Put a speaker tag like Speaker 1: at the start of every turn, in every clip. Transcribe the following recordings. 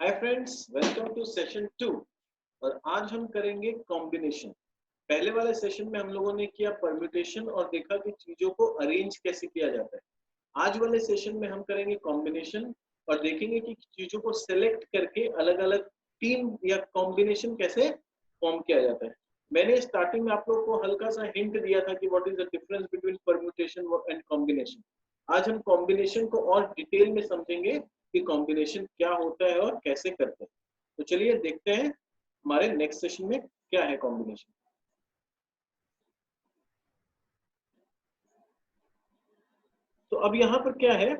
Speaker 1: Hi friends, welcome to session 2 और आज हम करेंगे कॉम्बिनेशन। पहले वाले सेशन में हम लोगों ने किया परम्यूटेशन और देखा कि चीजों को अरेंज कैसे किया जाता है। आज वाले सेशन में हम करेंगे कॉम्बिनेशन और देखेंगे कि चीजों को सेलेक्ट करके अलग अलग टीम या कॉम्बिनेशन कैसे फॉर्म किया जाता है। मैंने स्टार्टिंग में आप लोगों को हल्का सा हिंट दिया था कि what is the difference between permutation and combination. आज हम कॉम्बिनेशन को और डिटेल में समझेंगे कि कॉम्बिनेशन क्या होता है और कैसे करते हैं। तो चलिए देखते हैं हमारे नेक्स्ट सेशन में क्या है कॉम्बिनेशन। तो अब यहाँ पर क्या है,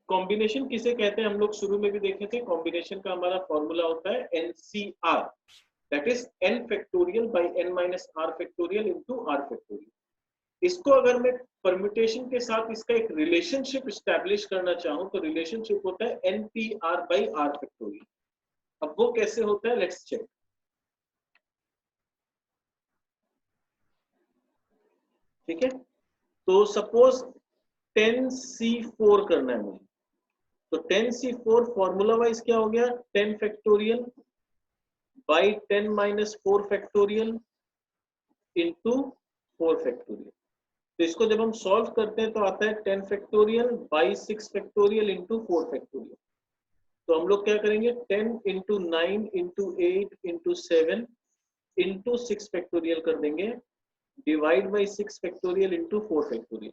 Speaker 1: कॉम्बिनेशन किसे कहते हैं हम लोग शुरू में भी देखे थे। कॉम्बिनेशन का हमारा फॉर्मूला होता है NCR, that is n factorial by n minus r factorial into r factorial. इसको अगर मैं परम्यूटेशन के साथ इसका एक रिलेशनशिप स्टैब्लिश करना चाहूं तो रिलेशनशिप होता है NPR बाई r फैक्टोरियल। अब वो कैसे होता है, लेट्स चेक। ठीक है, तो सपोज 10C4 करना है मुझे, तो 10C4 फॉर्मूला वाइज क्या हो गया, 10 factorial by 10 minus 4 factorial into 4 factorial. तो इसको जब हम सॉल्व करते हैं तो आता है 10 factorial by 6 factorial into 4 factorial. तो हम लोग क्या करेंगे, 10 into 9 into 8 into 7 into 6 factorial कर देंगे, divide by 6 factorial into 4 factorial.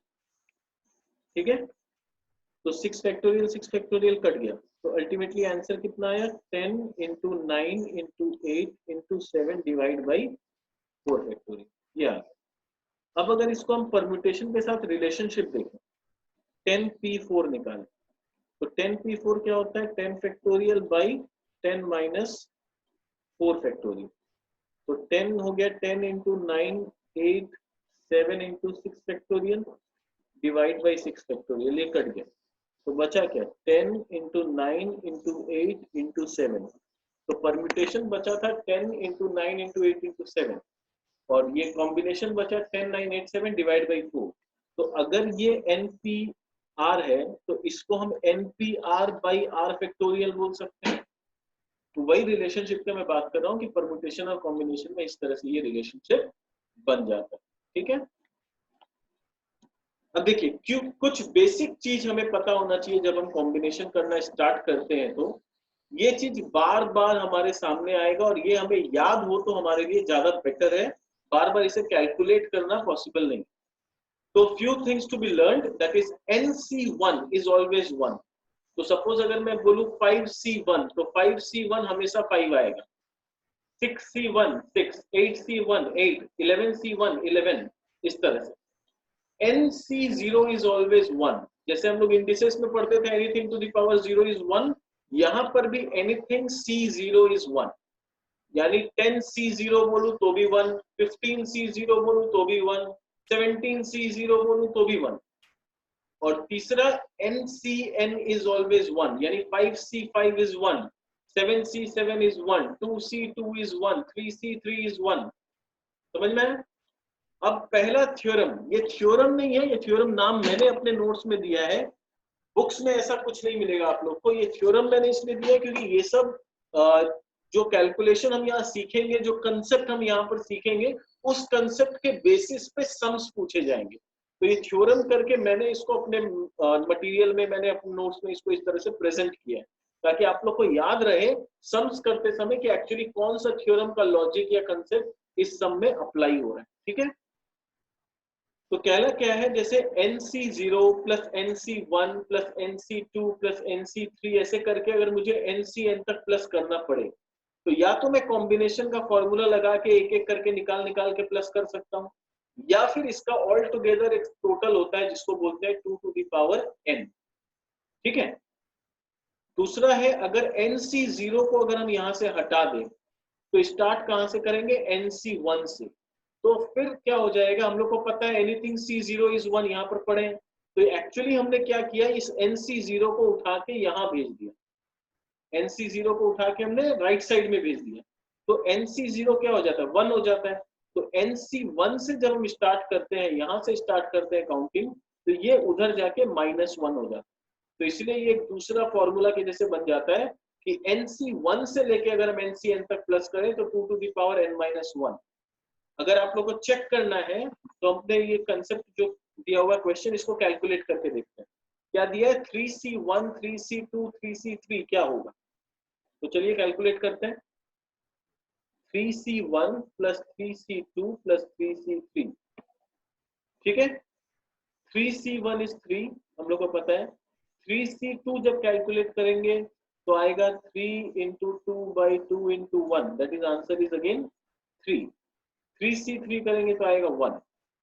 Speaker 1: ठीक है, तो 6 फैक्टोरियल कट गया, तो अल्टीमेटली आंसर कितना आया, 10 into 9 into 8 into 7 divide by 4 factorial. ये आ गया। अब अगर इसको हम परम्यूटेशन के साथ रिलेशनशिप देखें, 10P4 निकालें, तो 10P4 क्या होता है, 10 फैक्टोरियल बाई 10 माइनस 4 फैक्टोरियल। तो 10 हो गया 10 into 9 8 7 into 6 factorial divide by 6 factorial. ये कट गया, तो बचा क्या, 10 इंटू 9 इंटू 8 इंटू 7। तो परम्यूटेशन बचा था 10 इंटू 9 इंटू 8 इंटू 7 और ये कॉम्बिनेशन बचा 10 9 8 7 डिवाइड बाई 4। तो अगर ये NPR है तो इसको हम NPR बाई R फैक्टोरियल बोल सकते हैं। तो वही रिलेशनशिप का मैं बात कर रहा हूँ कि परम्यूटेशन और कॉम्बिनेशन में इस तरह से ये रिलेशनशिप बन जाता है। ठीक है, अब देखिए क्यों, कुछ बेसिक चीज हमें पता होना चाहिए जब हम कॉम्बिनेशन करना स्टार्ट करते हैं। तो ये चीज बार बार हमारे सामने आएगा और ये हमें याद हो तो हमारे लिए ज्यादा बेटर है, बार बार इसे कैलकुलेट करना पॉसिबल नहीं। तो few things to be learned, that is NC1 is always 1। तो सपोज अगर मैं बोलूं 5C1 तो 5C1 हमेशा 5 आएगा, 6C1 6, 8C1 8, 11C1 11, इस तरह से। NC0 is always 1। जैसे हम लोग इंडिसेस में पढ़ते थे anything to the power 0 is 1, यहाँ पर भी एनीथिंग C0 is 1। यानी 10C0 बोलूं तो भी 1, 15C0 बोलूं तो भी 1, 17C0 बोलूं तो भी 1। और तीसरा NCN is always 1, यानी 5C5 is 1, 7C7 is 1, 2C2 is 1, 3C3 is 1। समझ में आया? अब पहला थ्योरम, ये थ्योरम नहीं है, ये थ्योरम नाम मैंने अपने नोट्स में दिया है, बुक्स में ऐसा कुछ नहीं मिलेगा आप लोग को। ये थ्योरम मैंने इसलिए दिया है क्योंकि ये सब जो कैलकुलेशन हम यहाँ सीखेंगे, जो कंसेप्ट हम यहाँ पर सीखेंगे, उस कंसेप्ट के बेसिस पे सम्स पूछे जाएंगे। तो ये थ्योरम करके मैंने इसको अपने मटेरियल में, मैंने अपने नोट्स में इसको इस तरह से प्रेजेंट किया है ताकि आप लोग को याद रहे सम्स करते समय कि एक्चुअली कौन सा थ्योरम का लॉजिक या कंसेप्ट इस सम में अप्लाई हो रहा है। ठीक है, तो कहला क्या है, जैसे NC0 plus NC1 plus NC2 plus NC3 ऐसे करके अगर मुझे NCN तक प्लस करना पड़े तो या तो मैं कॉम्बिनेशन का फॉर्मूला लगा के एक एक करके निकाल निकाल के प्लस कर सकता हूं, या फिर इसका ऑल टुगेदर एक टोटल होता है जिसको बोलते हैं 2 टू द पावर n। ठीक है, दूसरा है अगर NC0 को अगर हम यहां से हटा दें तो स्टार्ट कहां से करेंगे, NC1 से। तो फिर क्या हो जाएगा, हम लोग को पता है एनीथिंग C0 is 1 यहाँ पर पढ़े, तो एक्चुअली हमने क्या किया, इस NC0 को उठा के यहाँ भेज दिया, NC0 को उठा के हमने राइट साइड में भेज दिया, तो NC0 क्या हो जाता है, 1 हो जाता है। तो NC1 से जब हम स्टार्ट करते हैं, यहाँ से स्टार्ट करते हैं काउंटिंग, तो ये उधर जाके -1 हो जाता है। तो इसलिए ये एक दूसरा फॉर्मूला के जैसे बन जाता है कि NC1 से लेके अगर हम NCN तक प्लस करें तो 2 to the power n-1। अगर आप लोग को चेक करना है तो हमने ये कंसेप्ट जो दिया हुआ क्वेश्चन इसको कैलकुलेट करके देखते हैं। क्या दिया है 3C1 3C2 3C3 क्या होगा, तो चलिए कैलकुलेट करते हैं। 3C1 plus 3C2 plus 3C3, ठीक है। 3C1 इज 3 हम लोग को पता है। 3C2 जब कैलकुलेट करेंगे तो आएगा 3 into 2 by 2 into 1, that is answer is again 3। 3C3 करेंगे तो आएगा 1।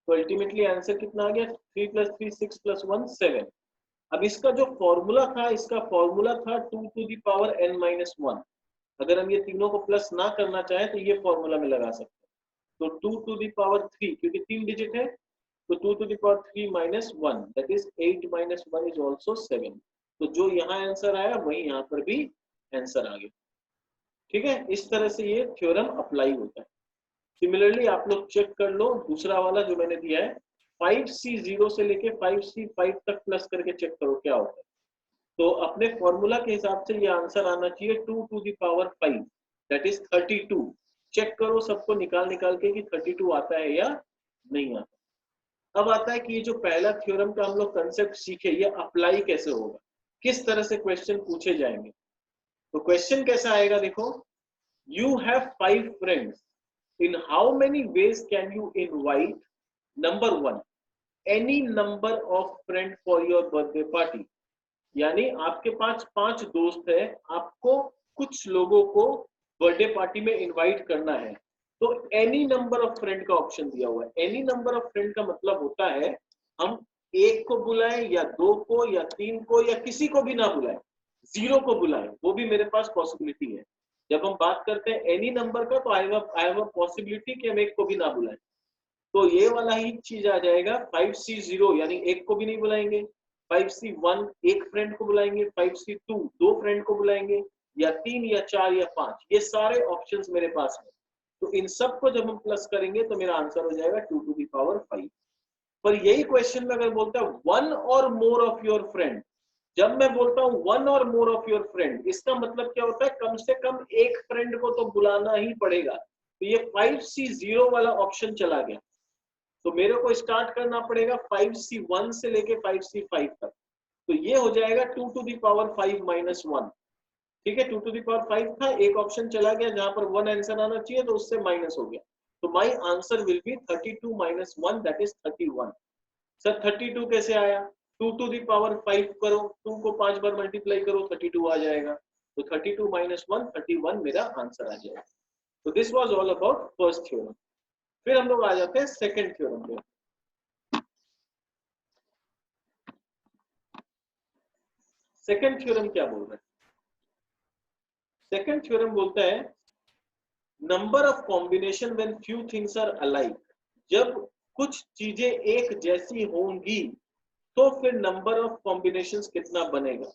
Speaker 1: तो अल्टीमेटली आंसर कितना आ गया 3 plus 3 6 plus 1 7। अब इसका जो फॉर्मूला था, इसका फॉर्मूला था 2 to the power n-1। अगर हम ये तीनों को प्लस ना करना चाहें तो ये फॉर्मूला में लगा सकते हैं। तो 2 to the power 3 क्योंकि 3 डिजिट है तो 2 to the power 3 minus 1 that is 8 minus 1 is also 7। तो जो यहाँ आंसर आया वही यहाँ पर भी आंसर आ गया, ठीक है। इस तरह से ये थ्योरम अप्लाई होता है। सिमिलरली आप लोग चेक कर लो दूसरा वाला जो मैंने दिया है 5C0 से लेके 5C5 तक प्लस करके चेक करो क्या होता है। तो अपने फॉर्मूला के हिसाब से ये आंसर आना चाहिए 2 to the power 5 that is 32। Check करो सबको निकाल के कि 32 आता है या नहीं आता। अब आता है कि ये जो पहला थ्योरम का हम लोग कंसेप्ट सीखे ये अप्लाई कैसे होगा, किस तरह से क्वेश्चन पूछे जाएंगे। तो क्वेश्चन कैसा आएगा देखो, you have 5 friends, in how many ways can you invite number 1 any number of friend for your birthday party। यानी आपके पास 5 दोस्त है, आपको कुछ लोगों को बर्थडे पार्टी में इनवाइट करना है। तो एनी नंबर ऑफ फ्रेंड का ऑप्शन दिया हुआ है। एनी नंबर ऑफ फ्रेंड का मतलब होता है हम एक को बुलाएं या 2 को या 3 को या किसी को भी ना बुलाएं, 0 को बुलाएं, वो भी मेरे पास पॉसिबिलिटी है। जब हम बात करते हैं एनी नंबर का तो आई हैव अ पॉसिबिलिटी कि हम एक को भी ना बुलाएं। तो ये वाला ही चीज आ जाएगा 5C0 यानी एक को भी नहीं बुलाएंगे, 5C1 एक फ्रेंड को बुलाएंगे, 5C2 2 फ्रेंड को बुलाएंगे, या 3 या 4 या 5, ये सारे ऑप्शंस मेरे पास है। तो इन सब को जब हम प्लस करेंगे तो मेरा आंसर हो जाएगा 2 to the power 5। पर यही क्वेश्चन में अगर बोलता है 1 or more of your friend, जब मैं बोलता हूँ 1 or more of your friend इसका मतलब क्या होता है कम से कम एक फ्रेंड को तो बुलाना ही पड़ेगा। तो ये 5C0 वाला ऑप्शन चला गया। तो मेरे को स्टार्ट करना पड़ेगा 5C1 से लेके 5C5 तक। तो ये हो जाएगा 2 to the power 5 minus 1, ठीक है। 2 to the power 5 था, एक ऑप्शन चला गया जहां पर 1 आंसर आना चाहिए तो उससे माइनस हो गया। तो my answer will be 32 minus 1 that is 31। Sir 32 कैसे आया, 2 to the power 5 करो, 2 को 5 बार मल्टीप्लाई करो 32 आ जाएगा। तो 32 minus 1 31 मेरा आंसर आ जाएगा। तो this was all about first theorem. फिर हम लोग आ जाते हैं सेकंड थ्योरम पे। सेकंड थ्योरम क्या बोल रहा है, सेकंड थ्योरम बोलता है number of combination when few things are alike. जब कुछ चीजें एक जैसी होंगी तो फिर नंबर ऑफ कॉम्बिनेशंस कितना बनेगा।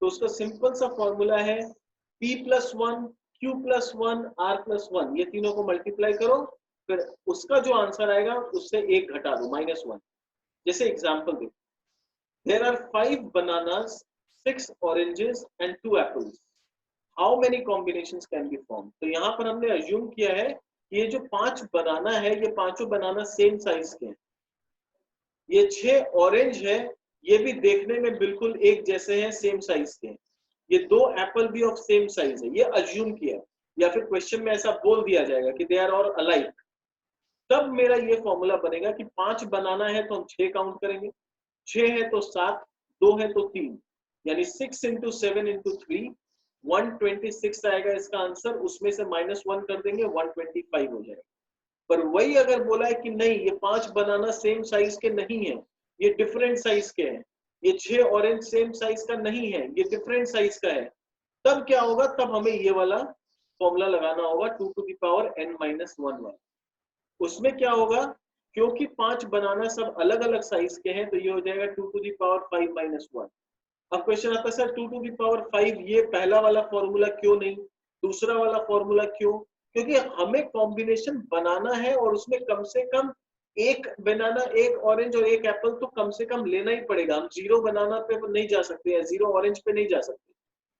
Speaker 1: तो उसका सिंपल सा फॉर्मूला है P+1 Q+1 R+1, ये तीनों को मल्टीप्लाई करो, फिर उसका जो आंसर आएगा उससे एक घटा दो -1। जैसे एग्जांपल देखो, there are 5 bananas 6 oranges and 2 apples, how many combinations can be form. तो यहाँ पर हमने अज्यूम किया है कि ये जो 5 बनाना है ये पांचों बनाना सेम साइज के हैं, ये 6 ऑरेंज है ये भी देखने में बिल्कुल एक जैसे हैं, सेम साइज के हैं, ये 2 एप्पल भी ऑफ सेम साइज है, ये अज्यूम किया, या फिर क्वेश्चन में ऐसा बोल दिया जाएगा कि दे आर ऑल अलाइक। तब मेरा ये फॉर्मूला बनेगा कि 5 बनाना है तो हम 6 काउंट करेंगे, 6 है तो 7, 2 है तो 3, यानी 6 into 7 into 3 126 आएगा इसका आंसर, उसमें से -1 कर देंगे 125 हो जाएगा। पर वही अगर बोला है कि नहीं ये 5 बनाना सेम साइज के नहीं है, ये डिफरेंट साइज के हैं, ये 6 ऑरेंज सेम साइज का नहीं है, ये डिफरेंट साइज का है, तब क्या होगा, तब हमें ये वाला फॉर्मूला लगाना होगा 2 to the power n-1 वाला। उसमें क्या होगा, क्योंकि 5 बनाना सब अलग अलग साइज के हैं तो ये हो जाएगा 2 to the power 5 minus 1। अब क्वेश्चन आता है सर 2 to the power 5 ये पहला वाला फॉर्मूला क्यों नहीं, दूसरा वाला फॉर्मूला क्यों, क्योंकि हमें कॉम्बिनेशन बनाना है और उसमें कम से कम एक बनाना, एक ऑरेंज और एक एप्पल तो कम से कम लेना ही पड़ेगा। हम 0 बनाना पे नहीं जा सकते या 0 ऑरेंज पे नहीं जा सकते,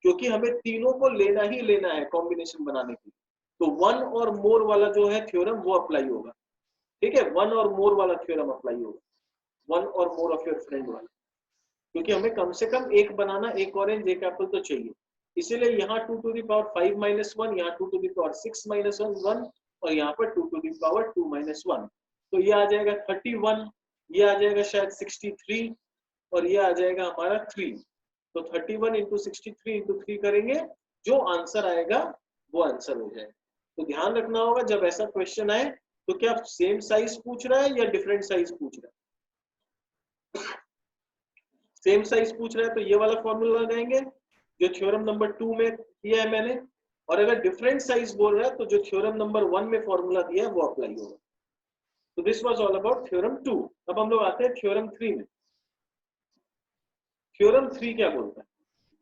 Speaker 1: क्योंकि हमें तीनों को लेना ही लेना है कॉम्बिनेशन बनाने के लिए। तो वन और मोर वाला जो है थ्योरम वो अप्लाई होगा, ठीक है, वन और मोर वाला थ्योरम अप्लाई होगा, वन और मोर ऑफ योर फ्रेंड वाला, क्योंकि हमें कम से कम एक बनाना, एक ऑरेंज एक एप्पल तो चाहिए। इसीलिए यहाँ 2 to the power 5 minus 1, यहाँ 2 to the power 6 minus 1 और यहाँ पर 2 to the power 2 minus 1। तो ये आ जाएगा 31, ये आ जाएगा शायद 63 और ये आ जाएगा हमारा 3। तो 31 इंटू 63 इंटू 3 करेंगे, जो आंसर आएगा वो आंसर हो जाएगा। तो ध्यान रखना होगा जब ऐसा क्वेश्चन आए तो क्या सेम साइज पूछ रहा है या डिफरेंट साइज पूछ रहा है। सेम साइज पूछ रहा है तो ये वाला फॉर्मूला लगाएंगे जो थ्योरम नंबर 2 में दिया है मैंने, और अगर डिफरेंट साइज बोल रहा है तो जो थ्योरम नंबर 1 में फॉर्मूला दिया है वो अप्लाई होगा। तो this was all about theorem 2। अब हम लोग आते हैं थ्योरम 3 में। थ्योरम 3 क्या बोलता है?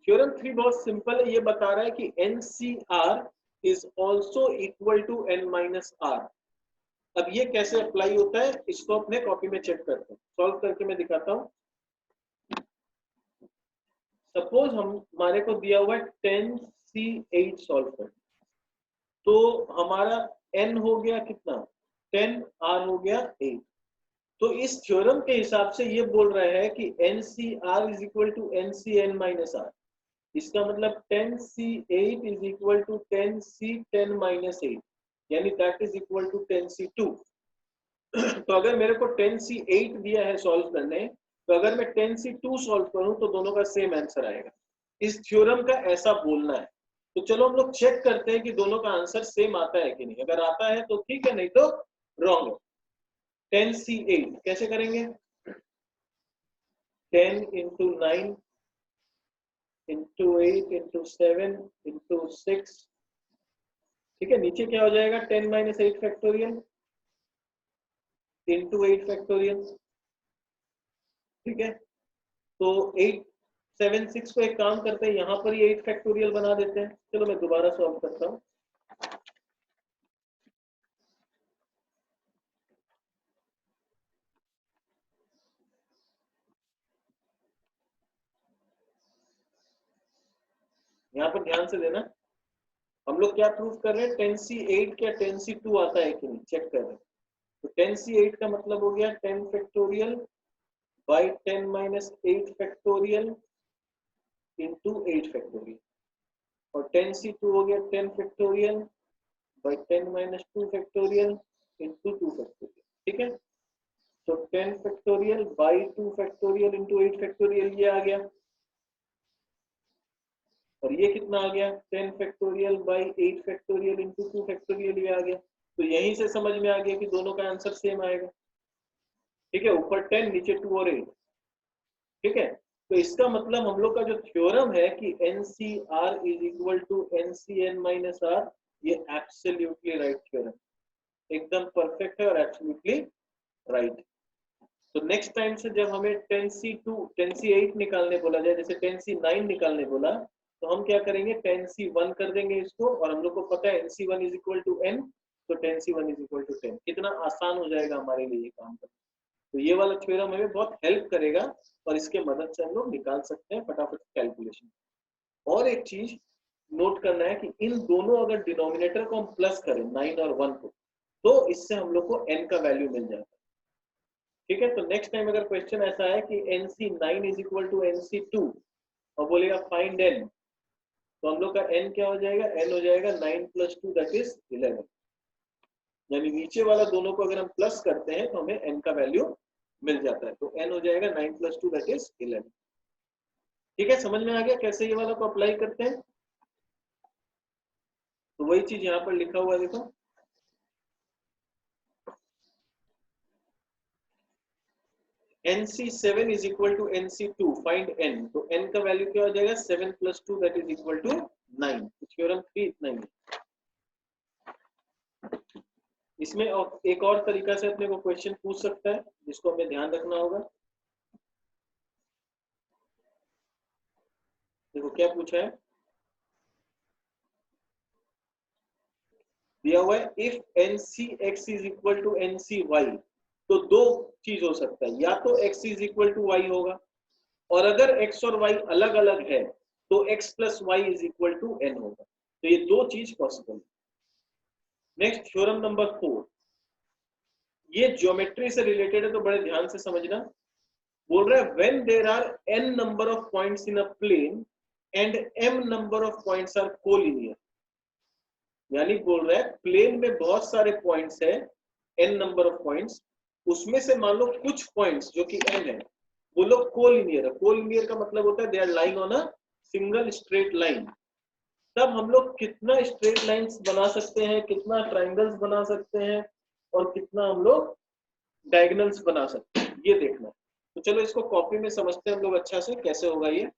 Speaker 1: थ्योरम 3 बहुत सिंपल है, ये बता रहा है कि NCR is also equal to N minus R। अब ये कैसे अप्लाई होता है इसको अपने कॉपी में चेक करते हैं, सॉल्व करके मैं दिखाता हूं। सपोज हमारे को दिया हुआ है 10C8 सॉल्व कर, तो हमारा n हो गया कितना 10, r हो गया 8। तो इस थ्योरम के हिसाब से ये बोल रहा है कि NCR is equal to NCN minus R। इसका मतलब 10C8 is equal to 10C10 minus 8, यानी that is equal to 10C2। तो अगर मेरे को 10C8 दिया है सॉल्व करने, तो अगर मैं 10C2 सॉल्व करूं तो दोनों का सेम आंसर आएगा। इस थ्योरम का ऐसा बोलना है। तो चलो हम लोग चेक करते हैं कि दोनों का आंसर सेम आता है कि नहीं। अगर आता है तो ठीक है, नहीं तो रॉन्ग है। 10C8 कैसे करेंगे? 10 इंटू 9 इंटू 8 इंटू 7 इंटू 6, ठीक है। नीचे क्या हो जाएगा 10 माइनस 8 फैक्टोरियल इंटू 8 फैक्टोरियल, ठीक है। तो 8 7 6 को एक काम करते हैं, यहाँ पर ही 8 फैक्टोरियल बना देते हैं। चलो मैं दोबारा सॉल्व करता हूँ। यहाँ पर ध्यान से देना, हम लोग क्या प्रूफ कर रहे हैं 10C8 क्या 10C2 आता है कि नहीं चेक कर रहे हैं। तो 10C8 का मतलब हो गया 10 factorial by 10 minus 8 factorial into 8 factorial, और 10C2 हो गया 10 factorial by 10 minus 2 factorial into 2 factorial, ठीक है। तो 10 factorial by 2 factorial into 8 factorial ये आ गया, और ये कितना आ गया 10 factorial by 8 factorial into 2 factorial ये आ गया। तो यहीं से समझ में आ गया कि दोनों का आंसर सेम आएगा, ठीक है। ऊपर 10 नीचे 2 और 8, ठीक है। तो इसका मतलब हम लोग का जो थ्योरम है कि NCR is equal to NCN minus R, ये एब्सोल्युटली राइट थ्योरम, एकदम परफेक्ट है और एब्सोल्युटली राइट। तो नेक्स्ट टाइम से जब हमें 10C2 10C8 निकालने बोला जाए, जैसे 10C9 निकालने बोला, तो हम क्या करेंगे 10C1 कर देंगे इसको, और हम लोग को पता है NC1 is equal to N, तो 10C1 इज इक्वल टू 10। कितना आसान हो जाएगा हमारे लिए ये काम करना। तो ये वाला थ्योरम हमें बहुत हेल्प करेगा और इसके मदद से हम लोग निकाल सकते हैं फटाफट कैलकुलेशन। और एक चीज नोट करना है कि इन दोनों अगर डिनोमिनेटर को हम प्लस करें 9 और 1 को, तो इससे हम लोग को n का वैल्यू मिल जाता है, ठीक है। तो नेक्स्ट टाइम अगर क्वेश्चन ऐसा है कि NC9 is equal to NC2 और बोलेगा फाइंड n, तो हम लोग का n क्या हो जाएगा, n हो जाएगा 9 प्लस 2 दैट इज 11। यानी नीचे वाला दोनों को अगर हम प्लस करते हैं तो हमें n का वैल्यू मिल जाता है। तो n हो जाएगा 9 प्लस 2 दैट इज 11, ठीक है। समझ में आ गया कैसे ये वाला को अप्लाई करते हैं? तो वही चीज यहाँ पर लिखा हुआ है, देखो NC7 is equal to NC2 find n, तो n का वैल्यू क्या हो जाएगा 7 plus 2 that is equal to 9। Theorem 3 इतना ही। इसमें एक और तरीका से अपने को क्वेश्चन पूछ सकता है जिसको हमें ध्यान रखना होगा। देखो क्या पूछा है, दिया हुआ है if NCX is equal to NCY, तो दो चीज हो सकता है, या तो x is equal to y होगा, और अगर x और y अलग अलग है तो x plus Y is equal to n होगा। तो ये दो चीज पॉसिबल है। नेक्स्ट थ्योरम नंबर 4, ये ज्योमेट्री से रिलेटेड है तो बड़े ध्यान से समझना। बोल रहा है when there are n number of points in a plane and m number of points are collinear, यानी बोल रहा है प्लेन में बहुत सारे पॉइंट्स है, n नंबर ऑफ पॉइंट्स, उसमें से मान लो कुछ पॉइंट्स जो कि n है वो लोग कोलिनियर है। कोलिनियर का मतलब होता है they are lying on a single straight line. तब हम लोग कितना स्ट्रेट लाइंस बना सकते हैं, कितना ट्रायंगल्स बना सकते हैं और कितना हम लोग डायगोनल्स बना सकते हैं, ये देखना। तो चलो इसको कॉपी में समझते हैं हम लोग अच्छा से कैसे होगा ये।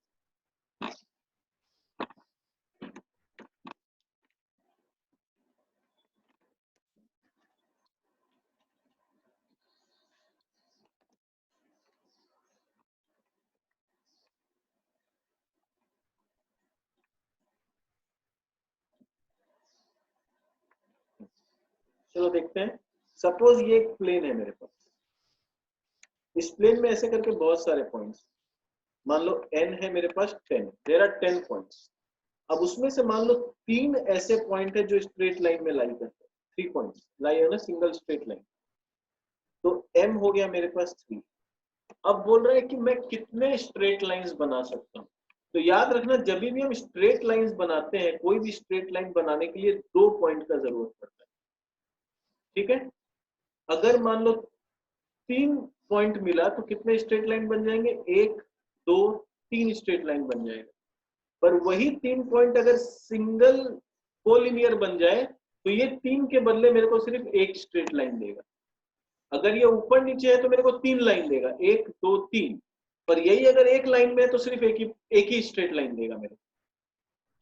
Speaker 1: चलो देखते हैं। सपोज ये एक प्लेन है मेरे पास, इस प्लेन में ऐसे करके बहुत सारे पॉइंट्स, मान लो n है मेरे पास 10, देयर आर 10 पॉइंट्स। अब उसमें से मान लो 3 ऐसे पॉइंट है जो स्ट्रेट लाइन में लाई करते हैं, 3 points lie on a single straight line. तो m हो गया मेरे पास 3। अब बोल रहा है कि मैं कितने स्ट्रेट लाइंस बना सकता हूँ। तो याद रखना जब भी हम स्ट्रेट लाइंस बनाते हैं, कोई भी स्ट्रेट लाइन बनाने के लिए 2 पॉइंट का जरूरत पड़ता है, ठीक है। अगर मान लो 3 पॉइंट मिला तो कितने स्ट्रेट लाइन बन जाएंगे, 1 2 3 स्ट्रेट लाइन बन जाएगा। पर वही 3 पॉइंट अगर सिंगल कोलिनियर बन जाए तो ये 3 के बदले मेरे को सिर्फ एक स्ट्रेट लाइन देगा। अगर ये ऊपर नीचे है तो मेरे को 3 लाइन देगा, 1 2 3। पर यही अगर एक लाइन में है तो सिर्फ एक ही स्ट्रेट लाइन देगा मेरे को।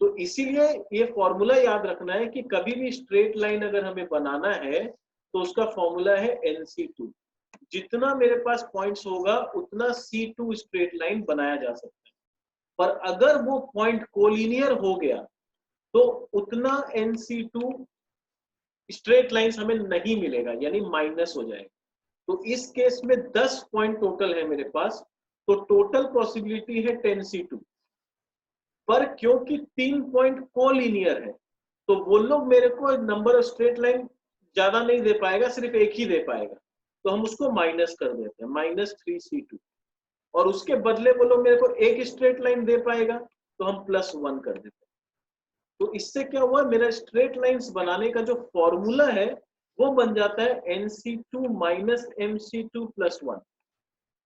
Speaker 1: तो इसीलिए ये फॉर्मूला याद रखना है कि कभी भी स्ट्रेट लाइन अगर हमें बनाना है तो उसका फॉर्मूला है NC2। जितना मेरे पास पॉइंट्स होगा उतना C2 स्ट्रेट लाइन बनाया जा सकता है। पर अगर वो पॉइंट कोलिनियर हो गया तो उतना NC2 स्ट्रेट लाइंस हमें नहीं मिलेगा, यानी माइनस हो जाएगा। तो इस केस में 10 पॉइंट टोटल है मेरे पास, तो टोटल पॉसिबिलिटी है 10C2। पर क्योंकि 3 पॉइंट कोलिनियर है तो वो लोग मेरे को नंबर ऑफ स्ट्रेट लाइन ज्यादा नहीं दे पाएगा, सिर्फ एक ही दे पाएगा। तो हम उसको माइनस कर देते हैं, -3C2। और उसके बदले वो लोग मेरे को एक स्ट्रेट लाइन दे पाएगा तो हम +1 कर देते हैं। तो इससे क्या हुआ, मेरा स्ट्रेट लाइंस बनाने का जो फॉर्मूला है वो बन जाता है NC2 माइनस MC2 +1।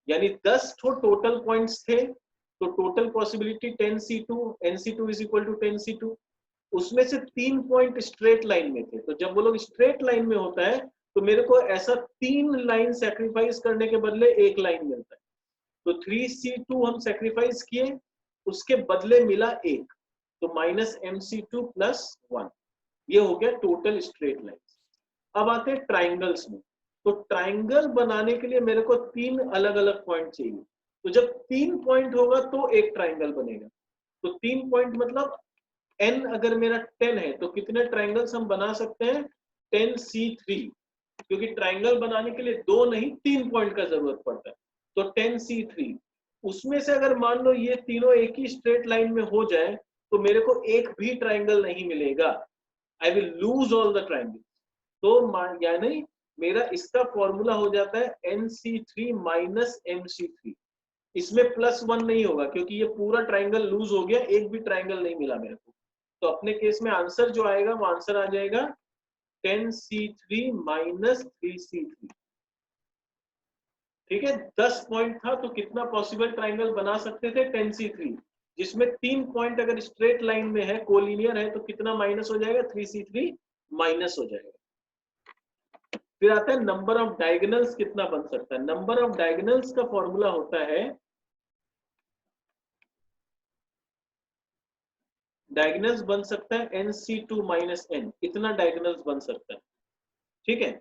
Speaker 1: यानी 10 टोटल पॉइंट्स थे तो total possibility 10C2, NC2 is equal to 10C2। उसमें से 3 पॉइंट स्ट्रेट लाइन में थे, तो जब वो लोग स्ट्रेट लाइन में होता है तो मेरे को ऐसा 3 लाइन सेक्रीफाइस करने के बदले एक लाइन मिलता है। तो 3C2 हम सेक्रीफाइस किए, उसके बदले मिला 1, तो -MC2 +1। ये हो गया टोटल स्ट्रेट लाइन। अब आते हैं ट्राइंगल्स में। तो ट्राइंगल बनाने के लिए मेरे को 3 अलग अलग पॉइंट चाहिए। तो जब 3 पॉइंट होगा तो एक ट्राइंगल बनेगा। तो 3 पॉइंट मतलब n अगर मेरा 10 है तो कितने ट्राइंगल्स हम बना सकते हैं, 10C3। क्योंकि ट्राइंगल बनाने के लिए 2 नहीं 3 पॉइंट का जरूरत पड़ता है, तो 10C3। उसमें से अगर मान लो ये तीनों एक ही स्ट्रेट लाइन में हो जाए तो मेरे को एक भी ट्राइंगल नहीं मिलेगा, I will lose all the triangle. तो यानी मेरा इसका फॉर्मूला हो जाता है NC3 माइनस MC3। इसमें +1 नहीं होगा क्योंकि ये पूरा ट्राइंगल लूज हो गया, एक भी ट्राइंगल नहीं मिला मेरे को। तो अपने केस में आंसर जो आएगा वो आंसर आ जाएगा 10C3 माइनस 3C3। ठीक है, 10 पॉइंट था तो कितना पॉसिबल ट्राइंगल बना सकते थे, 10C3। जिसमें 3 पॉइंट अगर स्ट्रेट लाइन में है, कोलिनियर है, तो कितना माइनस हो जाएगा, 3C3 माइनस हो जाएगा। फिर आता है नंबर ऑफ डायगोनल्स कितना बन सकता है। नंबर ऑफ डायगोनल्स का फॉर्मूला होता है, डायगोनल्स बन सकता है NC2 माइनस n, इतना डायगोनल्स बन सकता है। ठीक है,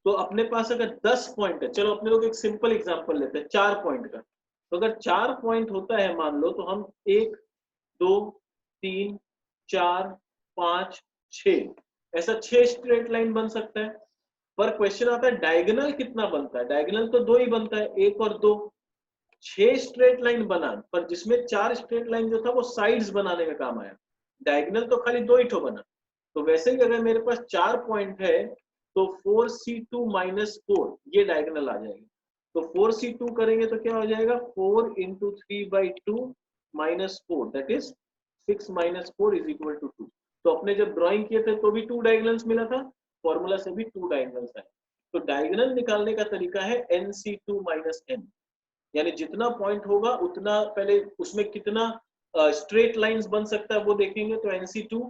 Speaker 1: तो अपने पास अगर 10 पॉइंट है, चलो अपने लोग एक सिंपल एग्जांपल लेते हैं 4 पॉइंट का। तो अगर 4 पॉइंट होता है मान लो, तो हम 1 2 3 4 5 6 ऐसा 6 स्ट्रेट लाइन बन सकता है। पर क्वेश्चन आता है डायगोनल कितना बनता है। डायगोनल तो 2 ही बनता है, 1 और 2। 6 स्ट्रेट लाइन बना, पर जिसमें 4 स्ट्रेट लाइन जो था वो साइड्स बनाने में काम आया, डायगोनल तो खाली 2 ही ठो बना। तो वैसे ही अगर मेरे पास 4 पॉइंट है तो 4c2 माइनस 4 ये डायगोनल आ जाएगा। तो 4c2 करेंगे तो क्या हो जाएगा, 4 into 3/2 minus 4 that is 6 minus 4 is equal to 2। तो अपने जब ड्राइंग किए थे तो भी 2 डायगोनल्स मिला था, फॉर्मूला से भी 2 डायगोनल्स आए। तो डायगोनल निकालने का तरीका है nc2 माइनस n, यानी जितना पॉइंट होगा उतना पहले उसमें कितना स्ट्रेट लाइंस बन सकता है वो देखेंगे, तो nc2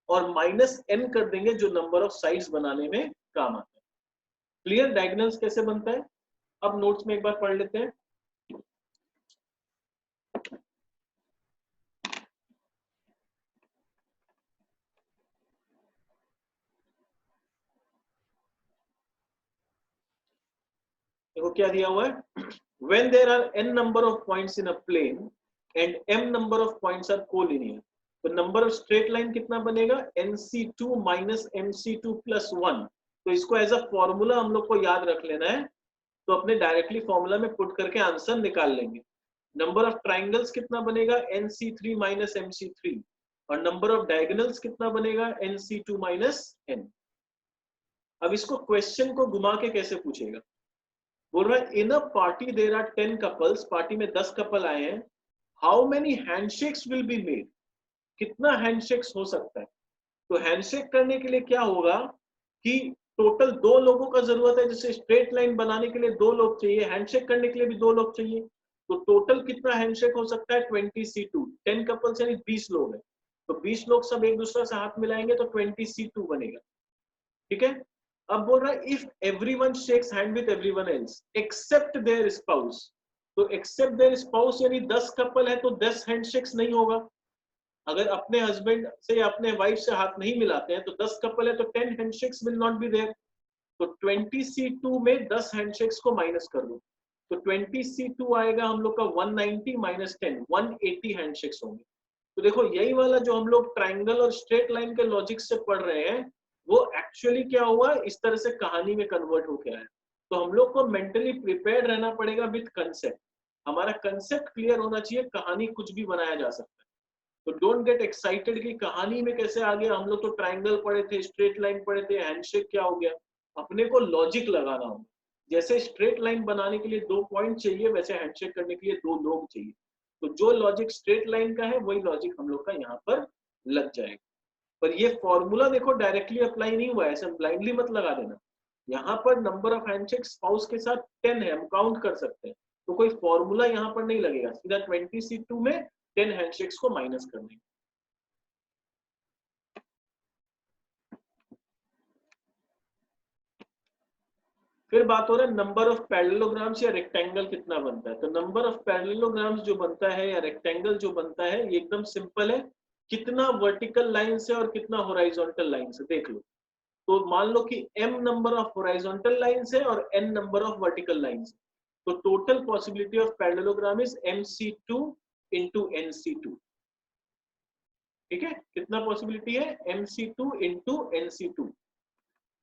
Speaker 1: और माइनस n कर देंगे जो नंबर ऑफ साइड्स बनाने में काम आता है। क्लियर डायगोनल्स कैसे बनता है? अब नोट्स में एक बार पढ़ लेते हैं। देखो क्या दिया हुआ है, when there are n number of points in a plane and m number of points are collinear, तो नंबर ऑफ स्ट्रेट लाइन कितना बनेगा, nc2 माइनस mc2 प्लस 1। तो इसको एज अ फॉर्मूला हम लोग को याद रख लेना है, तो अपने डायरेक्टली फॉर्मूला में पुट करके आंसर निकाल लेंगे। नंबर ऑफ ट्राइंगल्स कितना बनेगा, nc3 माइनस mc3, और नंबर ऑफ डायगोनल्स कितना बनेगा, nc2 माइनस n। अब इसको क्वेश्चन को घुमा के कैसे पूछेगा, बोल रहा है in a party there are 10 couples, party में 10 कपल आए हैं, how many handshakes will be made, कितना हैंडशेक्स हो सकता है। तो हैंडशेक करने के लिए क्या होगा कि टोटल 2 लोगों का जरूरत है, जैसे स्ट्रेट लाइन बनाने के लिए 2 लोग चाहिए, हैंडशेक करने के लिए भी 2 लोग चाहिए। तो टोटल कितना हैंडशेक हो सकता है, 20c2, 10 कपल्स यानी 20 लोग हैं, तो 20 लोग सब एक दूसरे से हाथ मिलाएंगे तो 20c2 बनेगा। ठीक है, अब बोल रहा है if everyone shakes hand with everyone else except their spouse, तो एक्सेप्ट देयर स्पाउस यानी 10 कपल है तो 10 हैंडशेक्स नहीं होगा। अगर अपने हस्बैंड से या अपने वाइफ से हाथ नहीं मिलाते हैं तो 10 कपल है तो 10 handshakes will not be there. तो 20c2 में 10 हैंडशेक्स को माइनस कर दो, तो 20c2 आएगा हम लोग का 190 माइनस 10, 180 हैंडशेक्स होंगे। तो देखो यही वाला जो हम लोग ट्राइंगल और स्ट्रेट लाइन के लॉजिक से पढ़ रहे हैं वो एक्चुअली क्या हुआ, इस तरह से कहानी में कन्वर्ट होके आया। तो हम लोग को मेंटली प्रिपेयर्ड रहना पड़ेगा विद कंसेप्ट, हमारा कंसेप्ट क्लियर होना चाहिए, कहानी कुछ भी बनाया जा सकता है। तो डोंट गेट एक्साइटेड कि कहानी में कैसे आ गया, हम लोग तो ट्राइंगल पढ़े थे, स्ट्रेट लाइन पढ़े थे, हैंडशेक क्या हो गया। अपने को लॉजिक लगाना होगा, जैसे स्ट्रेट लाइन बनाने के लिए 2 पॉइंट चाहिए वैसे हैंडशेक करने के लिए 2 लोग चाहिए। तो जो लॉजिक स्ट्रेट लाइन का है वही लॉजिक हम लोग का यहाँ पर लग जाएगा। पर ये फॉर्मूला देखो डायरेक्टली अप्लाई नहीं हुआ है, ऐसे ब्लाइंडली मत लगा देना। यहाँ पर नंबर ऑफ हैंडशेक स्पाउस के साथ 10 है, हम काउंट कर सकते हैं, तो कोई फॉर्मूला यहाँ पर नहीं लगेगा, सीधा 20c2 में 10 हैंडशेक्स को माइनस कर देंगे। फिर बात हो रहा है नंबर ऑफ पैरेललोग्राम्स या रेक्टेंगल कितना बनता है। तो नंबर ऑफ पैरेललोग्राम्स जो बनता है या रेक्टेंगल जो बनता है ये एकदम सिंपल है, कितना वर्टिकल लाइन से और कितना हॉरिजॉन्टल लाइन से, देख लो। तो मान लो कि m number of horizontal lines है और n number of vertical lines, तो total possibility of parallelogram is mc2 into nc2। ठीक है, कितना पॉसिबिलिटी है, mc2 into nc2।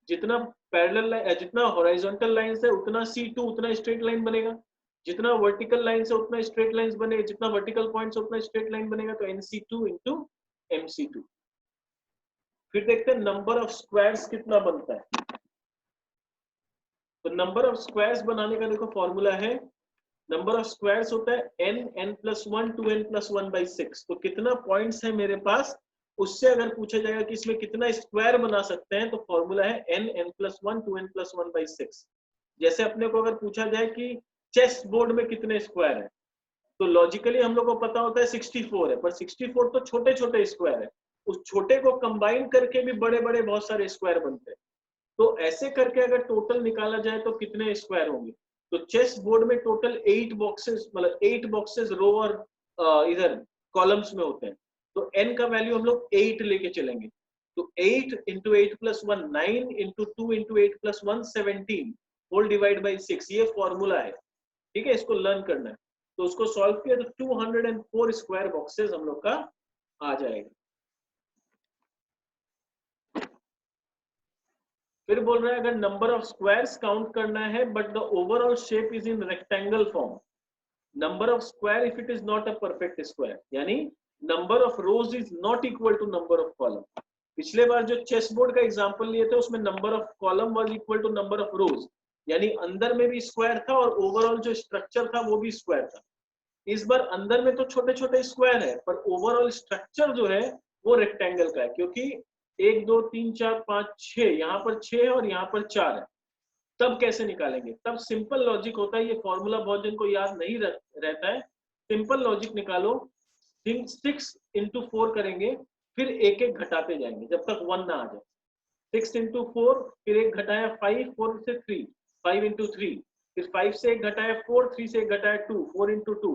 Speaker 1: जितना पैरेलल, जितना हॉरिजॉन्टल लाइंस है उतना c2 उतना स्ट्रेट लाइन बनेगा, जितना वर्टिकल लाइन से उतना स्ट्रेट लाइंस बनेगा, जितना वर्टिकल पॉइंट से उतना स्ट्रेट लाइन बनेगा, तो nc2 into mc2। फिर देखते हैं नंबर ऑफ स्क्वायर्स कितना बनता है। तो नंबर ऑफ स्क्वायर्स बनाने का देखो फॉर्मूला है, नंबर ऑफ स्क्वायर्स होता है n, n+1 2n+1/6। तो कितना पॉइंट्स है मेरे पास, उससे अगर पूछा जाएगा कि इसमें कितना स्क्वायर बना सकते हैं, तो फॉर्मूला है n, n+1 2n+1/6। जैसे अपने को अगर पूछा जाए कि चेस बोर्ड में कितने स्क्वायर है, तो लॉजिकली हम लोग को पता होता है 64 है, पर 64 तो छोटे छोटे स्क्वायर है, उस छोटे को कंबाइन करके भी बड़े बड़े बहुत सारे स्क्वायर बनते हैं। तो ऐसे करके अगर टोटल निकाला जाए तो कितने स्क्वायर होंगे, तो चेस बोर्ड में टोटल 8 बॉक्सेस, मतलब 8 बॉक्सेस रो और इधर कॉलम्स में होते हैं। तो n का वैल्यू हम लोग 8 लेके चलेंगे, तो 8 into 8 plus 1 9 into 2 into 8 plus 1 17 whole divide by 6, ये फॉर्मूला है। ठीक है, इसको लर्न करना है। तो उसको सॉल्व किया तो 204 स्क्वायर बॉक्सेस हम लोग का आ जाएगा। फिर बोल रहा है अगर नंबर ऑफ स्क्वायर्स काउंट करना है but the overall shape is in rectangle form, number of square if it is not a perfect square, यानी number of rows is not equal to number of column. पिछले बार जो chess board का example लिए थे उसमें number of column was equal to number of rows, यानी अंदर में भी स्क्वायर था और ओवरऑल जो स्ट्रक्चर था वो भी स्क्वायर था। इस बार अंदर में तो छोटे छोटे स्क्वायर है पर ओवरऑल स्ट्रक्चर जो है वो रेक्टेंगल का है, क्योंकि 1 2 3 4 5 6, यहाँ पर 6 है और यहाँ पर 4 है। तब कैसे निकालेंगे? तब सिंपल लॉजिक होता है, ये फॉर्मूला बहुत जन को याद नहीं रहता है। सिंपल लॉजिक निकालो, 6 इंटू 4 करेंगे, फिर एक एक घटाते जाएंगे जब तक 1 ना आ जाए। 6 इंटू 4, फिर एक घटाया 5, 4 से 3, 5 इंटू 3, फिर 5 से एक घटाया 4, 3 से एक घटाया 2, 4 इंटू 2,